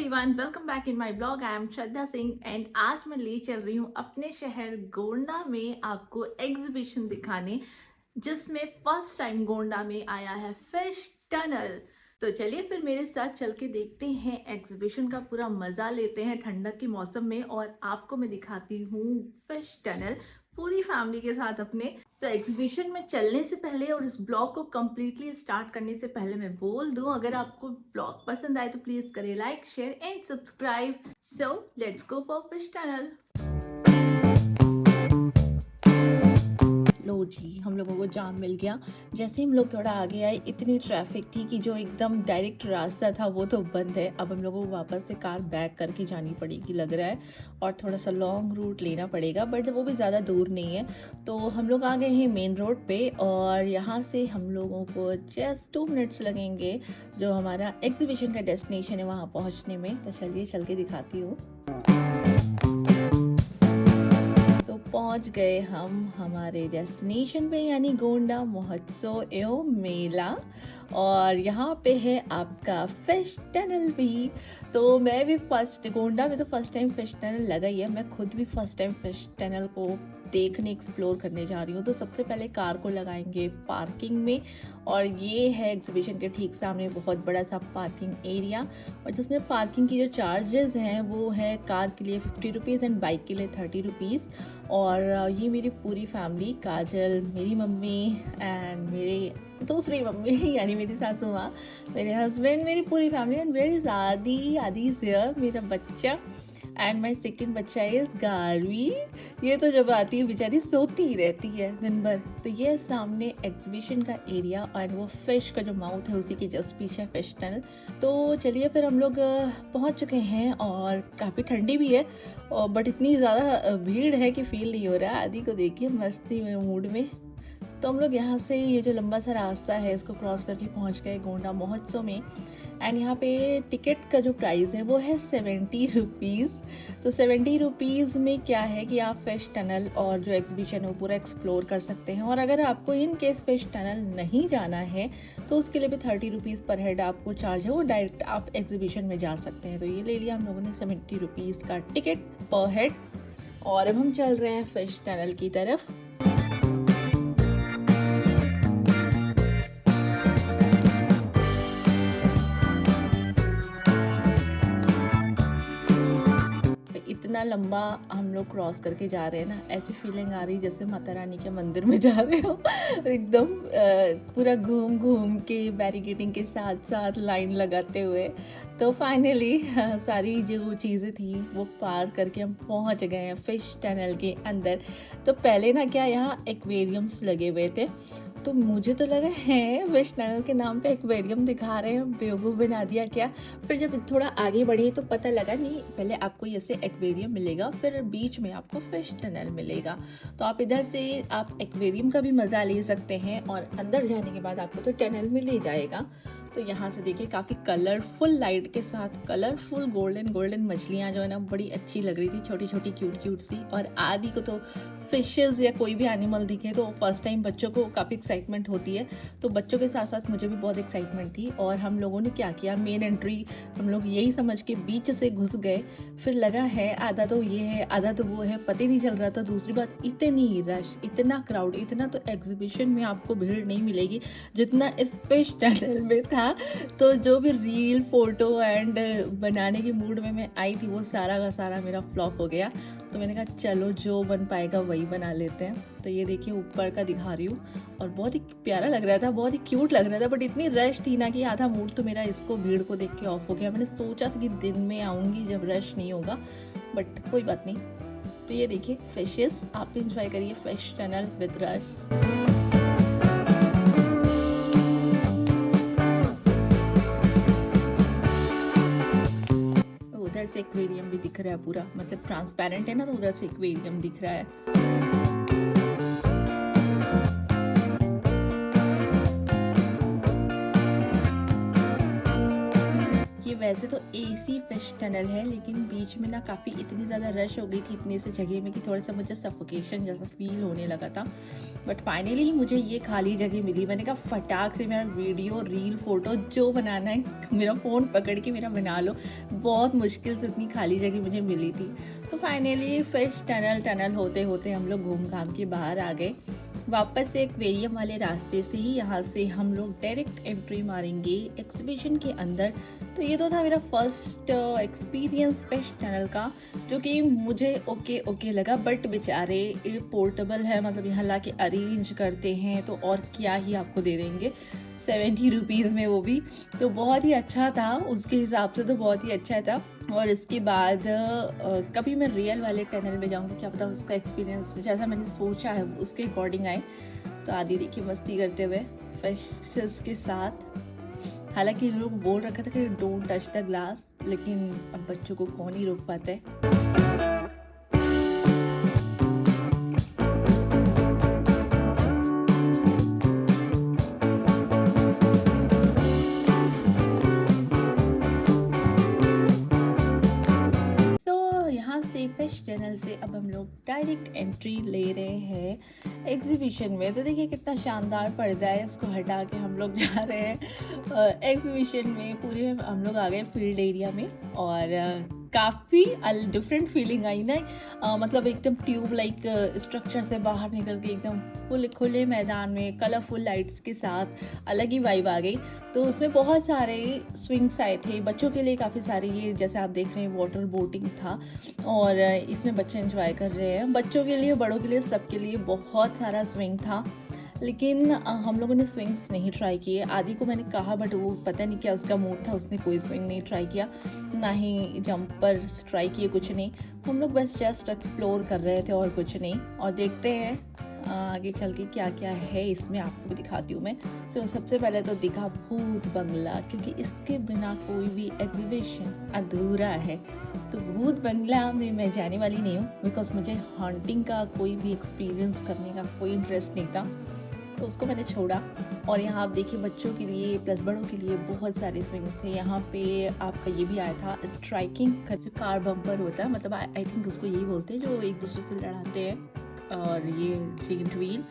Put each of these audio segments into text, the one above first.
Everyone, welcome back in my blog. I am Shraddha Singh and आज मैं ले चल रही हूँ अपने शहर गोंडा में आपको एग्जीबिशन दिखाने, जिसमें फर्स्ट टाइम गोंडा में आया है फिश टनल। तो चलिए फिर मेरे साथ चल के देखते हैं, एग्जीबिशन का पूरा मजा लेते हैं ठंडक के मौसम में और आपको मैं दिखाती हूँ फिश टनल पूरी फैमिली के साथ अपने। तो एग्जीबिशन में चलने से पहले और इस ब्लॉग को कम्प्लीटली स्टार्ट करने से पहले मैं बोल दूं, अगर आपको ब्लॉग पसंद आए तो प्लीज करें like, share and subscribe. So let's go for fish tunnel. लो जी, हम लोगों को जाम मिल गया। जैसे हम लोग थोड़ा आगे आए इतनी ट्रैफिक थी कि जो एकदम डायरेक्ट रास्ता था वो तो बंद है। अब हम लोगों को वापस से कार बैक करके जानी पड़ेगी लग रहा है, और थोड़ा सा लॉन्ग रूट लेना पड़ेगा, बट वो भी ज़्यादा दूर नहीं है। तो हम लोग आ गए हैं मेन रोड पे और यहाँ से हम लोगों को जस्ट 2 मिनट्स लगेंगे जो हमारा एग्जीबिशन का डेस्टिनेशन है वहाँ पहुँचने में। तो चलिए चल के दिखाती हूँ। पहुंच गए हम हमारे डेस्टिनेशन पे, यानी गोंडा महोत्सव एवं मेला, और यहाँ पे है आपका फिश टनल भी। तो मैं भी गोंडा में तो फर्स्ट टाइम फिश टनल लगा ही है। मैं खुद भी फर्स्ट टाइम फिश टनल को देखने एक्सप्लोर करने जा रही हूँ। तो सबसे पहले कार को लगाएंगे पार्किंग में, और ये है एग्जीबिशन के ठीक सामने बहुत बड़ा सा पार्किंग एरिया, और जिसमें पार्किंग की जो चार्जेस हैं वो है कार के लिए 50 रुपीज़ एंड बाइक के लिए 30 रुपीज़। और ये मेरी पूरी फैमिली, काजल, मेरी मम्मी एंड मेरे दूसरी मम्मी यानी मेरी सासू माँ, मेरे हस्बैंड, मेरी पूरी फैमिली एंड वेयर इज़ आदि इज़ हियर, मेरा बच्चा एंड माई सेकेंड बच्चा इज़ गारवी। ये तो जब आती है बेचारी सोती ही रहती है दिन भर। तो ये सामने एग्जीबिशन का एरिया एंड वो फिश का जो माउथ है उसी के जस्ट पीछे फिश टनल। तो चलिए फिर हम लोग पहुंच चुके हैं, और काफ़ी ठंडी भी है और बट इतनी ज़्यादा भीड़ है कि फील नहीं हो रहा है। आदि को देखिए मस्ती में, मूड में। तो हम लोग यहाँ से ये जो लंबा सा रास्ता है इसको क्रॉस करके पहुँच गए गोंडा महोत्सव में। एंड यहाँ पे टिकट का जो प्राइस है वो है 70 रुपीज़। तो 70 रुपीज़ में क्या है कि आप फिश टनल और जो एग्जीबिशन है वो पूरा एक्सप्लोर कर सकते हैं। और अगर आपको इन केस फिश टनल नहीं जाना है तो उसके लिए भी 30 रुपीज़ पर हेड आपको चार्ज है, वो डायरेक्ट आप एग्जीबिशन में जा सकते हैं। तो ये ले लिया हम लोगों ने 70 रुपीज़ का टिकट पर हेड, और अब हम चल रहे हैं फिश टनल की तरफ। इतना लंबा हम लोग क्रॉस करके जा रहे हैं ना, ऐसी फीलिंग आ रही जैसे माता रानी के मंदिर में जा रहे हो एकदम पूरा घूम घूम के बैरिकेडिंग के साथ साथ लाइन लगाते हुए। तो फाइनली सारी जो चीज़ें थी वो पार करके हम पहुंच गए हैं फिश टनल के अंदर। तो पहले ना क्या यहाँ एक्वेरियम्स लगे हुए थे, तो मुझे तो लगा है फिश टनल के नाम पे एक्वेरियम दिखा रहे हैं, बेवकूफ़ बना दिया क्या। फिर जब थोड़ा आगे बढ़े तो पता लगा नहीं, पहले आपको ऐसे एक्वेरियम मिलेगा फिर बीच में आपको फिश टनल मिलेगा। तो आप इधर से आप एक्वेरियम का भी मज़ा ले सकते हैं, और अंदर जाने के बाद आपको तो टनल मिल ही जाएगा। तो यहाँ से देखिए काफ़ी कलरफुल लाइट के साथ कलरफुल गोल्डन मछलियाँ जो है ना बड़ी अच्छी लग रही थी, छोटी छोटी क्यूट सी। और आदि को तो फिशेस या कोई भी एनिमल दिखे तो फर्स्ट टाइम बच्चों को काफ़ी एक्साइटमेंट होती है। तो बच्चों के साथ साथ मुझे भी बहुत एक्साइटमेंट थी। और हम लोगों ने क्या किया, मेन एंट्री हम लोग यही समझ के बीच से घुस गए। फिर लगा है आधा तो ये है आधा तो वो है, पता ही नहीं चल रहा था। दूसरी बात, इतनी रश, इतना क्राउड, इतना तो एग्जीबिशन में आपको भीड़ नहीं मिलेगी जितना इस फिश टनल में था। तो जो भी रील, फोटो एंड बनाने के मूड में मैं आई थी वो सारा का सारा मेरा फ्लॉप हो गया। तो मैंने कहा चलो जो बन पाएगा वही बना लेते हैं। तो ये देखिए ऊपर का दिखा रही हूँ, और बहुत ही प्यारा लग रहा था, बहुत ही क्यूट लग रहा था, बट इतनी रश थी ना कि आधा मूड तो मेरा इसको भीड़ को देख के ऑफ हो गया। मैंने सोचा था कि दिन में आऊँगी जब रश नहीं होगा, बट कोई बात नहीं। तो ये देखिए फिशेस, आप इंजॉय करिए फिश टनल विद रश। उधर से एक्वेरियम भी दिख रहा है पूरा, मतलब ट्रांसपेरेंट है ना, तो उधर से एक्वेरियम दिख रहा है। ये वैसे तो एसी फिश टनल है, लेकिन बीच में ना काफ़ी इतनी ज़्यादा रश हो गई थी इतनी से जगह में कि थोड़ा सा मुझे सफोकेशन जैसा फील होने लगा था। बट फाइनली मुझे ये खाली जगह मिली। मैंने कहा फटाक से मेरा वीडियो रील फ़ोटो जो बनाना है मेरा फ़ोन पकड़ के मेरा बना लो। बहुत मुश्किल से इतनी खाली जगह मुझे मिली थी। तो फाइनली फिश टनल होते होते हम लोग घूम घाम के बाहर आ गए। वापस से एक्वेरियम वाले रास्ते से ही यहाँ से हम लोग डायरेक्ट एंट्री मारेंगे एग्जीबिशन के अंदर। तो ये तो था मेरा फर्स्ट एक्सपीरियंस फिश टनल का, जो कि मुझे ओके लगा। बट बेचारे ये पोर्टेबल है, मतलब यहाँ ला के अरेंज करते हैं तो और क्या ही आपको दे देंगे 70 रुपीज़ में, वो भी तो बहुत ही अच्छा था उसके हिसाब से, तो बहुत ही अच्छा था। और इसके बाद कभी मैं रियल वाले टनल में जाऊँगी, क्या पता उसका एक्सपीरियंस जैसा मैंने सोचा है उसके अकॉर्डिंग आए। तो आदि देखिए मस्ती करते हुए फिशेस के साथ। हालांकि लोग बोल रखा था कि डोंट टच द ग्लास, लेकिन अब बच्चों को कौन ही रोक पाता है। यहाँ से फिश टनल से अब हम लोग डायरेक्ट एंट्री ले रहे हैं एग्जीबिशन में। तो देखिए कितना शानदार पर्दा है, इसको हटा के हम लोग जा रहे हैं एग्जीबिशन में। पूरे हम लोग आ गए फील्ड एरिया में और काफ़ी डिफरेंट फीलिंग आई ना। मतलब एकदम ट्यूब लाइक स्ट्रक्चर से बाहर निकल के एकदम फुल खुले मैदान में कलरफुल लाइट्स के साथ अलग ही वाइब आ गई। तो उसमें बहुत सारे स्विंग्स आए थे बच्चों के लिए, काफ़ी सारे, ये जैसे आप देख रहे हैं वाटर बोटिंग था और इसमें बच्चे एंजॉय कर रहे हैं। बच्चों के लिए बड़ों के लिए सबके लिए बहुत सारा स्विंग था, लेकिन हम लोगों ने स्विंग्स नहीं ट्राई किए। आदि को मैंने कहा बट वो पता नहीं क्या उसका मूड था, उसने कोई स्विंग नहीं ट्राई किया, ना ही जंप पर ट्राई किए, कुछ नहीं। हम लोग बस जस्ट एक्सप्लोर कर रहे थे और कुछ नहीं। और देखते हैं आगे चल के क्या क्या है इसमें, आपको भी दिखाती हूँ मैं। तो सबसे पहले तो दिखा भूत बंगला, क्योंकि इसके बिना कोई भी एग्जीबिशन अधूरा है। तो भूत बंगला में मैं जाने वाली नहीं हूँ, बिकॉज मुझे हॉन्टिंग का कोई भी एक्सपीरियंस करने का कोई इंटरेस्ट नहीं था, तो उसको मैंने छोड़ा। और यहाँ आप देखिए बच्चों के लिए प्लस बड़ों के लिए बहुत सारे स्विंग्स थे। यहाँ पे आपका ये भी आया था स्ट्राइकिंग का, जो कार बम्पर होता है, मतलब आई थिंक उसको यही बोलते हैं, जो एक दूसरे से लड़ाते हैं। और ये जेंट व्हील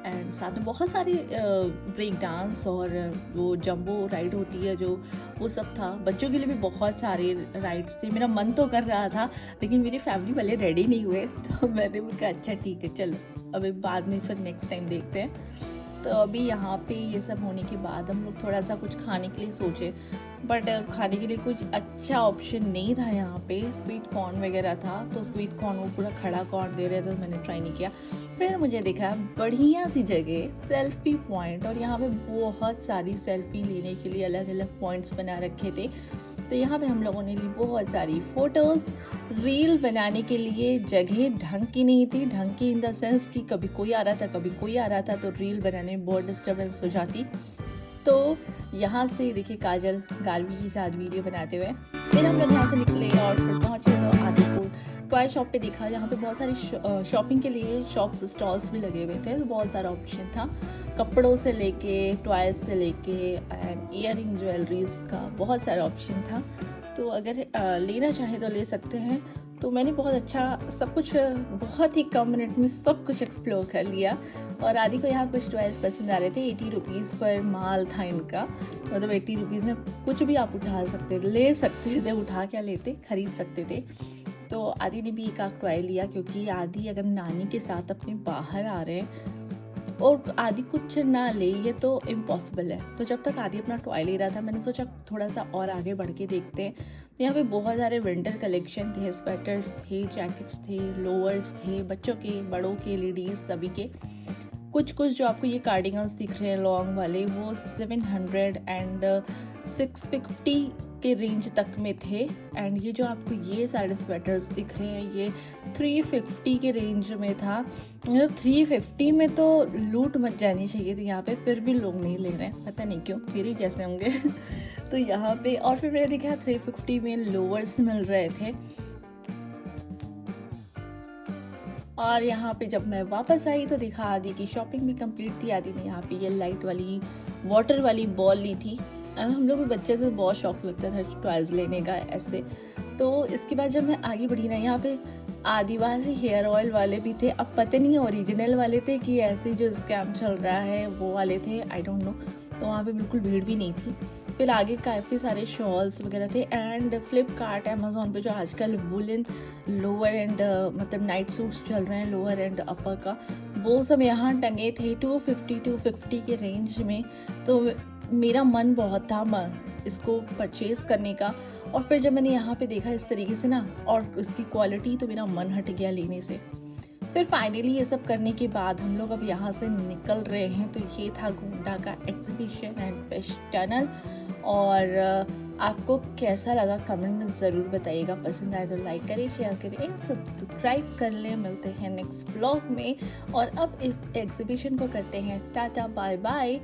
एंड साथ में बहुत सारे ब्रेक डांस और वो जंबो राइड होती है जो, वो सब था। बच्चों के लिए भी बहुत सारे राइड्स थे। मेरा मन तो कर रहा था, लेकिन मेरी फैमिली वाले रेडी नहीं हुए, तो मैंने भी कहा अच्छा ठीक है चलो अभी बाद में फिर नेक्स्ट टाइम देखते हैं। तो अभी यहाँ पे ये सब होने के बाद हम लोग थोड़ा सा कुछ खाने के लिए सोचे, बट खाने के लिए कुछ अच्छा ऑप्शन नहीं था। यहाँ पे स्वीट कॉर्न वगैरह था, तो स्वीट कॉर्न वो पूरा खड़ा कॉर्न दे रहे थे, तो मैंने ट्राई नहीं किया। फिर मुझे दिखा बढ़िया सी जगह सेल्फी पॉइंट, और यहाँ पे बहुत सारी सेल्फी लेने के लिए अलग अलग पॉइंट्स बना रखे थे। तो यहाँ पे हम लोगों ने ली बहुत सारी फ़ोटोज़। रील बनाने के लिए जगह ढंग की नहीं थी, ढंग की इन द सेंस कि कभी कोई आ रहा था कभी कोई आ रहा था, तो रील बनाने में बहुत डिस्टर्बेंस हो जाती। तो यहाँ से देखिए काजल गार्वी के साथ वीडियो बनाते हुए फिर हम लोग यहाँ से निकले और फिर पहुँचे तो आदि को टॉय शॉप पे दिखा, जहाँ पे बहुत सारी शॉपिंग के लिए शॉप्स स्टॉल्स भी लगे हुए थे। तो बहुत सारा ऑप्शन था, कपड़ों से लेके टॉयज से लेके एंड ईयरिंग ज्वेलरीज का बहुत सारा ऑप्शन था। तो अगर लेना चाहे तो ले सकते हैं। तो मैंने बहुत अच्छा सब कुछ बहुत ही कम मिनट में सब कुछ एक्सप्लोर कर लिया। और आदि को यहाँ कुछ टॉयज पसंद आ रहे थे। 80 रुपीज़ पर माल था इनका, मतलब 80 रुपीज़ में कुछ भी आप उठा सकते थे, ले सकते थे, उठा क्या लेते, खरीद सकते थे। तो आदि ने भी एक आध टॉय लिया, क्योंकि आदि अगर नानी के साथ अपने बाहर आ रहे हैं और आदि कुछ ना ले, ये तो इम्पॉसिबल है। तो जब तक आदि अपना टॉय ले रहा था, मैंने सोचा थोड़ा सा और आगे बढ़ के देखते हैं। तो यहाँ पे बहुत सारे विंटर कलेक्शन थे, स्वेटर्स थे, जैकेट्स थे, लोअर्स थे, बच्चों के, बड़ों के, लेडीज़ सभी के। कुछ जो आपको ये कार्डिगन्स दिख रहे हैं लॉन्ग वाले, वो 700 एंड 650 के रेंज तक में थे। एंड ये जो आपको ये सारे स्वेटर्स दिख रहे हैं, ये 350 के रेंज में था। मतलब 350 में तो लूट मच जानी चाहिए थी यहाँ पे, फिर भी लोग नहीं ले रहे हैं, पता नहीं क्यों, फिर ही जैसे होंगे। तो यहाँ पे और फिर मैंने देखा 350 में लोअर्स मिल रहे थे। और यहाँ पे जब मैं वापस आई तो देखा आदि की शॉपिंग भी कंप्लीट थी। आदि ने यहाँ पे ये लाइट वाली वाटर वाली बॉल ली थी, हम लोग भी बच्चे थे, बहुत शौक लगता था टॉयज़ लेने का ऐसे। तो इसके बाद जब मैं आगे बढ़ी ना, यहाँ पे आदिवासी हेयर ऑयल वाले भी थे। अब पता नहीं ओरिजिनल वाले थे कि ऐसे जो स्कैम चल रहा है वो वाले थे, आई डोंट नो। तो वहाँ पे बिल्कुल भीड़ भी नहीं थी। फिर आगे काफ़ी सारे शॉल्स वगैरह थे, एंड फ्लिपकार्ट, अमेज़ॉन पे जो आजकल वुलन लोअर एंड मतलब नाइट सूट्स चल रहे हैं, लोअर एंड अपर का, वो सब यहाँ टंगे थे 250 के रेंज में। तो मेरा मन बहुत था इसको परचेज़ करने का। और फिर जब मैंने यहाँ पे देखा इस तरीके से ना और उसकी क्वालिटी, तो मेरा मन हट गया लेने से। फिर फाइनली ये सब करने के बाद हम लोग अब यहाँ से निकल रहे हैं। तो ये था गोंडा का एग्जीबिशन एंड फिश टनल। और आपको कैसा लगा कमेंट में ज़रूर बताइएगा। पसंद आए तो लाइक करें, शेयर करें एंड सब्सक्राइब कर लें। मिलते हैं नेक्स्ट ब्लॉग में। और अब इस एग्जीबिशन को करते हैं टाटा बाय बाय।